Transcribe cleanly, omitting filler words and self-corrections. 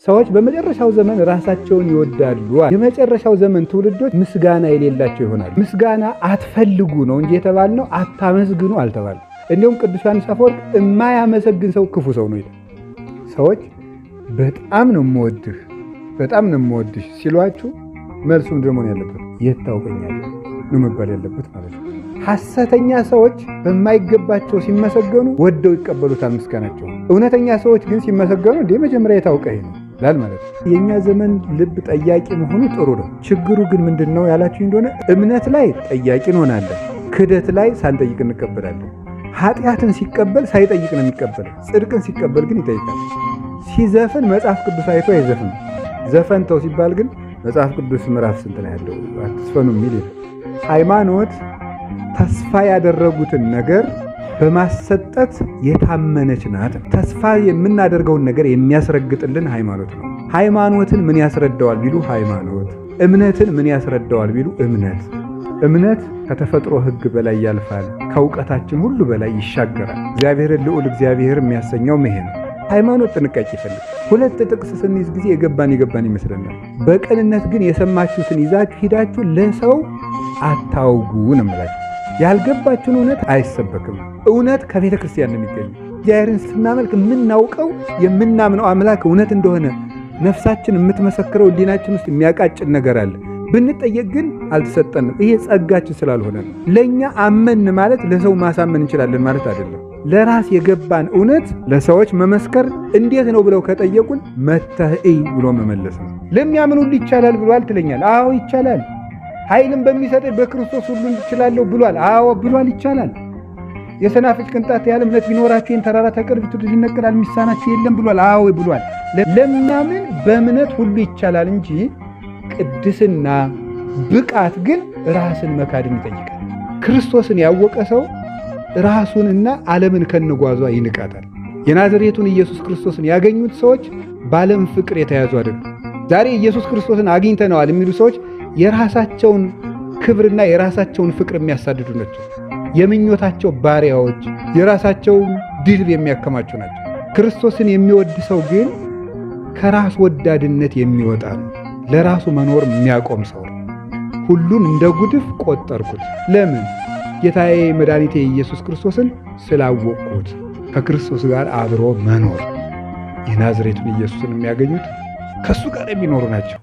ሰዎች በመጨረሻው ዘመን ራሳቸውን ይወዳሉ። የመጨረሻው ዘመን ትውልዶች ምስጋና የሌላቸው ይሆናሉ። ምስጋና አትፈልጉ ነው እንጂ የተባልነው አታመስግኑ አልተባልንም። እንዲሁም ቅዱስ ዮሐንስ አፈወርቅ የማያመሰግን ሰው ክፉ ሰው ነው ይላል። ሰዎች በጣም ነው የምወድሽ ሲሏችሁ መልሱም ደግሞ ነው ያለበት የት ታውቀኛለህ ነው መባል ያለበት ማለት ነው። ሐሰተኛ ሰዎች በማይገባቸው ሲመሰገኑ ወደው ይቀበሉታል ምስጋናቸው። እውነተኛ ሰዎች ግን ሲመሰገኑ እንደ መጀመሪያ የታውቀኝ ነው ላል ማለት ነው። የኛ ዘመን ልብ ጠያቂ መሆኑ ጥሩ ነው። ችግሩ ግን ምንድነው ያላችሁ እንደሆነ እምነት ላይ ጠያቂ እንሆናለን፣ ክህደት ላይ ሳንጠይቅ እንቀበላለን። ኃጢአትን ሲቀበል ሳይጠይቅ ነው የሚቀበለው። ጽድቅን ሲቀበል ግን ይጠይቃል። ሲዘፍን መጽሐፍ ቅዱስ አይቶ አይዘፍንም። ዘፈን ተው ሲባል ግን መጽሐፍ ቅዱስ ምዕራፍ ስንት ላይ ያለው አትስፈኑ የሚል ሃይማኖት ተስፋ ያደረጉትን ነገር በማሰጠት የታመነች ናት። ተስፋ የምናደርገውን ነገር የሚያስረግጥልን ሃይማኖት ነው። ሃይማኖትን ምን ያስረዳዋል ቢሉ ሃይማኖት፣ እምነትን ምን ያስረዳዋል ቢሉ እምነት። እምነት ከተፈጥሮ ሕግ በላይ ያልፋል፣ ከእውቀታችን ሁሉ በላይ ይሻገራል። እግዚአብሔርን ልዑል እግዚአብሔር የሚያሰኘው ይሄ ነው። ሃይማኖት ጥንቃቄ ይፈልጋል። ሁለት ጥቅስ ስንይዝ ጊዜ የገባን ይመስለናል። በቅንነት ግን የሰማችሁትን ይዛችሁ ሂዳችሁ ለሰው አታውጉ ነው የምላችሁ። ያልገባችሁን እውነት አይሰበክም። እውነት ከቤተ ክርስቲያን ነው የሚገኘው። እግዚአብሔርን ስናመልክ የምናውቀው የምናምነው አምላክ እውነት እንደሆነ ነፍሳችን የምትመሰክረው ሕሊናችን ውስጥ የሚያቃጭን ነገር አለ። ብንጠየቅ ግን አልተሰጠንም። ይሄ ጸጋችን ስላልሆነ ነው። ለእኛ አመን ማለት ለሰው ማሳመን እንችላለን ማለት አይደለም። ለራስ የገባን እውነት ለሰዎች መመስከር እንዴት ነው ብለው ከጠየቁን መተህ እይ ብሎ መመለስ ነው። ለሚያምን ሁሉ ይቻላል ብሏል ትለኛል። አዎ ይቻላል። ኃይልን በሚሰጠኝ በክርስቶስ ሁሉን እችላለሁ ብሏል። አዎ ብሏል፣ ይቻላል። የሰናፍጭ ቅንጣት ያህል እምነት ቢኖራችሁ ይህን ተራራ ተቀርብቱ ይነቀላል የሚሳናችሁ የለም ብሏል። አዎ ብሏል። ለሚያምን በእምነት ሁሉ ይቻላል እንጂ ቅድስና ብቃት ግን ራስን መካድን ይጠይቃል። ክርስቶስን ያወቀ ሰው ራሱንና ዓለምን ከነጓዟ ይንቃታል። የናዝሬቱን ኢየሱስ ክርስቶስን ያገኙት ሰዎች በዓለም ፍቅር የተያዙ አይደሉም። ዛሬ ኢየሱስ ክርስቶስን አግኝተነዋል የሚሉ ሰዎች የራሳቸውን ክብርና የራሳቸውን ፍቅር የሚያሳድዱ ናቸው። የምኞታቸው ባሪያዎች፣ የራሳቸውን ድል የሚያከማቹ ናቸው። ክርስቶስን የሚወድ ሰው ግን ከራስ ወዳድነት የሚወጣ ነው። ለራሱ መኖር የሚያቆም ሰው ነው። ሁሉን እንደ ጉድፍ ቆጠርኩት። ለምን? ጌታዬ መድኃኒቴ ኢየሱስ ክርስቶስን ስላወቅኩት። ከክርስቶስ ጋር አብሮ መኖር። የናዝሬቱን ኢየሱስን የሚያገኙት ከእሱ ጋር የሚኖሩ ናቸው።